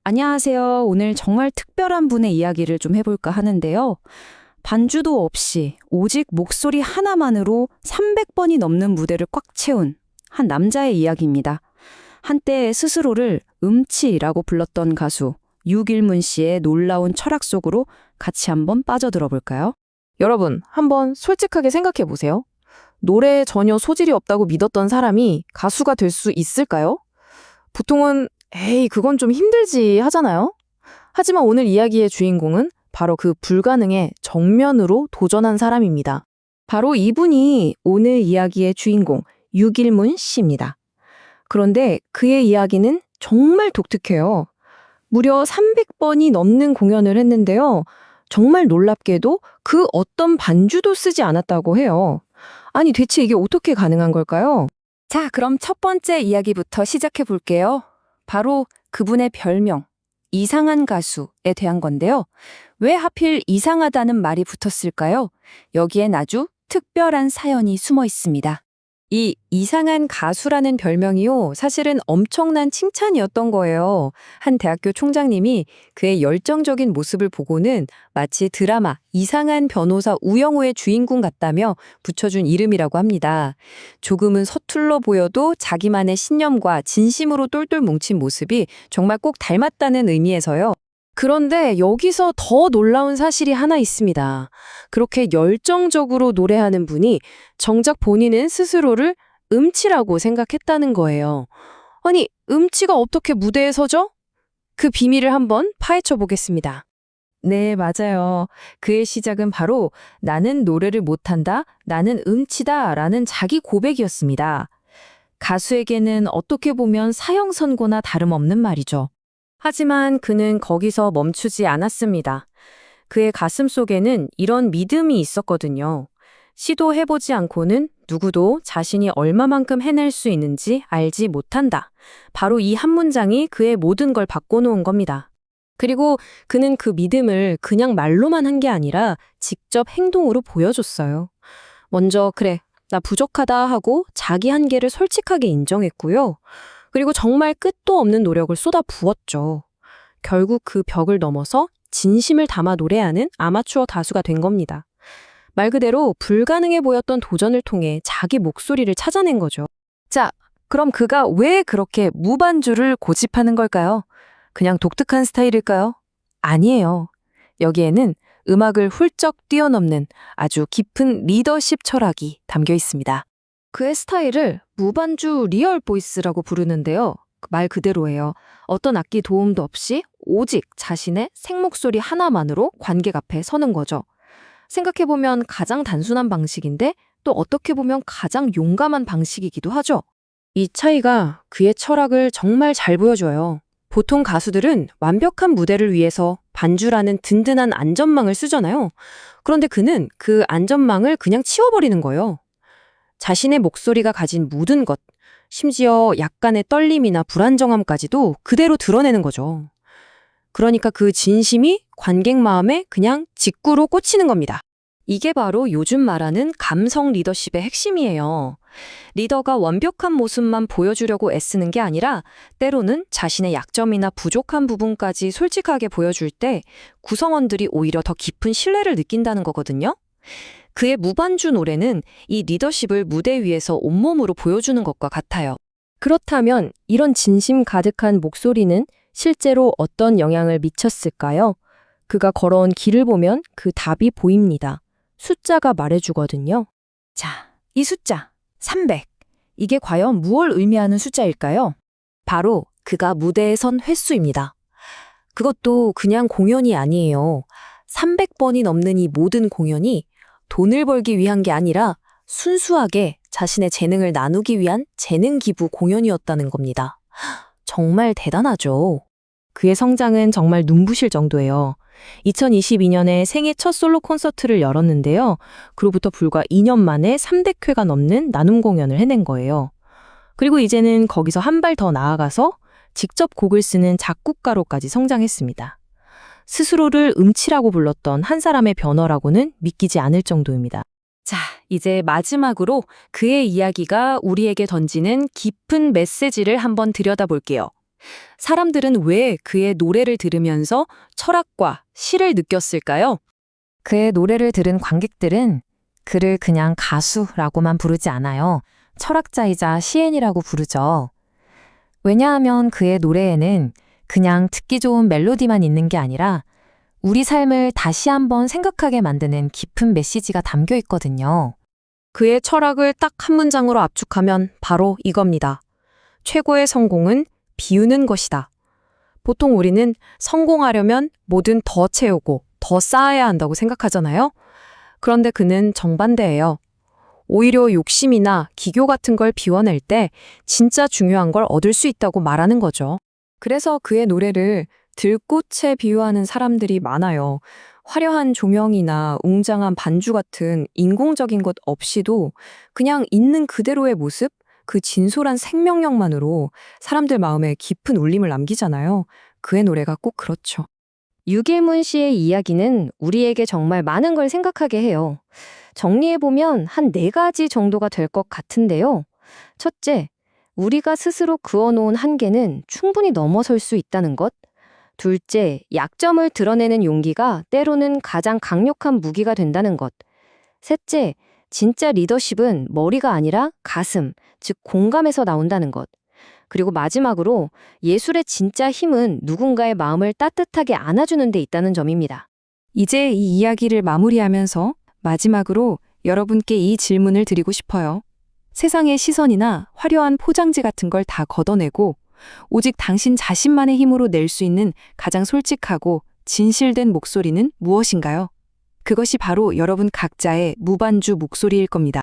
안녕하세요. 오늘 정말 특별한 분의 이야기를 좀 해볼까 하는데요. 반주도 없이 오직 목소리 하나만으로 300번이 넘는 무대를 꽉 채운 한 남자의 이야기입니다. 한때 스스로를 음치라고 불렀던 가수 유길문 씨의 놀라운 철학 속으로 같이 한번 빠져들어 볼까요? 여러분, 한번 솔직하게 생각해 보세요. 노래에 전혀 소질이 없다고 믿었던 사람이 가수가 될 수 있을까요? 보통은 에이, 그건 좀 힘들지 하잖아요. 하지만 오늘 이야기의 주인공은 바로 그 불가능에 정면으로 도전한 사람입니다. 바로 이분이 오늘 이야기의 주인공 유길문 씨입니다. 그런데 그의 이야기는 정말 독특해요. 무려 300번이 넘는 공연을 했는데요. 정말 놀랍게도 그 어떤 반주도 쓰지 않았다고 해요. 아니, 대체 이게 어떻게 가능한 걸까요? 자, 그럼 첫 번째 이야기부터 시작해 볼게요. 바로 그분의 별명, 이상한 가수에 대한 건데요. 왜 하필 이상하다는 말이 붙었을까요? 여기엔 아주 특별한 사연이 숨어 있습니다. 이 이상한 가수라는 별명이요, 사실은 엄청난 칭찬이었던 거예요. 한 대학교 총장님이 그의 열정적인 모습을 보고는 마치 드라마 이상한 변호사 우영우의 주인공 같다며 붙여준 이름이라고 합니다. 조금은 서툴러 보여도 자기만의 신념과 진심으로 똘똘 뭉친 모습이 정말 꼭 닮았다는 의미에서요. 그런데 여기서 더 놀라운 사실이 하나 있습니다. 그렇게 열정적으로 노래하는 분이 정작 본인은 스스로를 음치라고 생각했다는 거예요. 아니, 음치가 어떻게 무대에 서죠? 그 비밀을 한번 파헤쳐 보겠습니다. 네, 맞아요. 그의 시작은 바로 나는 노래를 못한다, 나는 음치다 라는 자기 고백이었습니다. 가수에게는 어떻게 보면 사형선고나 다름없는 말이죠. 하지만 그는 거기서 멈추지 않았습니다. 그의 가슴 속에는 이런 믿음이 있었거든요. 시도해보지 않고는 누구도 자신이 얼마만큼 해낼 수 있는지 알지 못한다. 바로 이 한 문장이 그의 모든 걸 바꿔놓은 겁니다. 그리고 그는 그 믿음을 그냥 말로만 한 게 아니라 직접 행동으로 보여줬어요. 먼저 그래, 나 부족하다 하고 자기 한계를 솔직하게 인정했고요. 그리고 정말 끝도 없는 노력을 쏟아 부었죠. 결국 그 벽을 넘어서 진심을 담아 노래하는 아마추어 가수가 된 겁니다. 말 그대로 불가능해 보였던 도전을 통해 자기 목소리를 찾아낸 거죠. 자, 그럼 그가 왜 그렇게 무반주를 고집하는 걸까요? 그냥 독특한 스타일일까요? 아니에요. 여기에는 음악을 훌쩍 뛰어넘는 아주 깊은 리더십 철학이 담겨 있습니다. 그의 스타일을 무반주 리얼 보이스라고 부르는데요. 말 그대로예요. 어떤 악기 도움도 없이 오직 자신의 생목소리 하나만으로 관객 앞에 서는 거죠. 생각해보면 가장 단순한 방식인데 또 어떻게 보면 가장 용감한 방식이기도 하죠. 이 차이가 그의 철학을 정말 잘 보여줘요. 보통 가수들은 완벽한 무대를 위해서 반주라는 든든한 안전망을 쓰잖아요. 그런데 그는 그 안전망을 그냥 치워버리는 거예요. 자신의 목소리가 가진 모든 것, 심지어 약간의 떨림이나 불안정함까지도 그대로 드러내는 거죠. 그러니까 그 진심이 관객 마음에 그냥 직구로 꽂히는 겁니다. 이게 바로 요즘 말하는 감성 리더십의 핵심이에요. 리더가 완벽한 모습만 보여주려고 애쓰는 게 아니라 때로는 자신의 약점이나 부족한 부분까지 솔직하게 보여줄 때 구성원들이 오히려 더 깊은 신뢰를 느낀다는 거거든요. 그의 무반주 노래는 이 리더십을 무대 위에서 온몸으로 보여주는 것과 같아요. 그렇다면 이런 진심 가득한 목소리는 실제로 어떤 영향을 미쳤을까요? 그가 걸어온 길을 보면 그 답이 보입니다. 숫자가 말해주거든요. 자, 이 숫자 300. 이게 과연 무엇을 의미하는 숫자일까요? 바로 그가 무대에 선 횟수입니다. 그것도 그냥 공연이 아니에요. 300번이 넘는 이 모든 공연이 돈을 벌기 위한 게 아니라 순수하게 자신의 재능을 나누기 위한 재능 기부 공연이었다는 겁니다. 정말 대단하죠. 그의 성장은 정말 눈부실 정도예요. 2022년에 생애 첫 솔로 콘서트를 열었는데요. 그로부터 불과 2년 만에 300회가 넘는 나눔 공연을 해낸 거예요. 그리고 이제는 거기서 한 발 더 나아가서 직접 곡을 쓰는 작곡가로까지 성장했습니다. 스스로를 음치라고 불렀던 한 사람의 변화라고는 믿기지 않을 정도입니다. 자, 이제 마지막으로 그의 이야기가 우리에게 던지는 깊은 메시지를 한번 들여다볼게요. 사람들은 왜 그의 노래를 들으면서 철학과 시를 느꼈을까요? 그의 노래를 들은 관객들은 그를 그냥 가수라고만 부르지 않아요. 철학자이자 시인이라고 부르죠. 왜냐하면 그의 노래에는 그냥 듣기 좋은 멜로디만 있는 게 아니라 우리 삶을 다시 한번 생각하게 만드는 깊은 메시지가 담겨 있거든요. 그의 철학을 딱 한 문장으로 압축하면 바로 이겁니다. 최고의 성공은 비우는 것이다. 보통 우리는 성공하려면 뭐든 더 채우고 더 쌓아야 한다고 생각하잖아요. 그런데 그는 정반대예요. 오히려 욕심이나 기교 같은 걸 비워낼 때 진짜 중요한 걸 얻을 수 있다고 말하는 거죠. 그래서 그의 노래를 들꽃에 비유하는 사람들이 많아요. 화려한 조명이나 웅장한 반주 같은 인공적인 것 없이도 그냥 있는 그대로의 모습, 그 진솔한 생명력만으로 사람들 마음에 깊은 울림을 남기잖아요. 그의 노래가 꼭 그렇죠. 유길문 씨의 이야기는 우리에게 정말 많은 걸 생각하게 해요. 정리해보면 한 4가지 정도가 될 것 같은데요. 첫째, 우리가 스스로 그어놓은 한계는 충분히 넘어설 수 있다는 것. 둘째, 약점을 드러내는 용기가 때로는 가장 강력한 무기가 된다는 것. 셋째, 진짜 리더십은 머리가 아니라 가슴, 즉 공감에서 나온다는 것. 그리고 마지막으로 예술의 진짜 힘은 누군가의 마음을 따뜻하게 안아주는 데 있다는 점입니다. 이제 이 이야기를 마무리하면서 마지막으로 여러분께 이 질문을 드리고 싶어요. 세상의 시선이나 화려한 포장지 같은 걸 다 걷어내고 오직 당신 자신만의 힘으로 낼 수 있는 가장 솔직하고 진실된 목소리는 무엇인가요? 그것이 바로 여러분 각자의 무반주 목소리일 겁니다.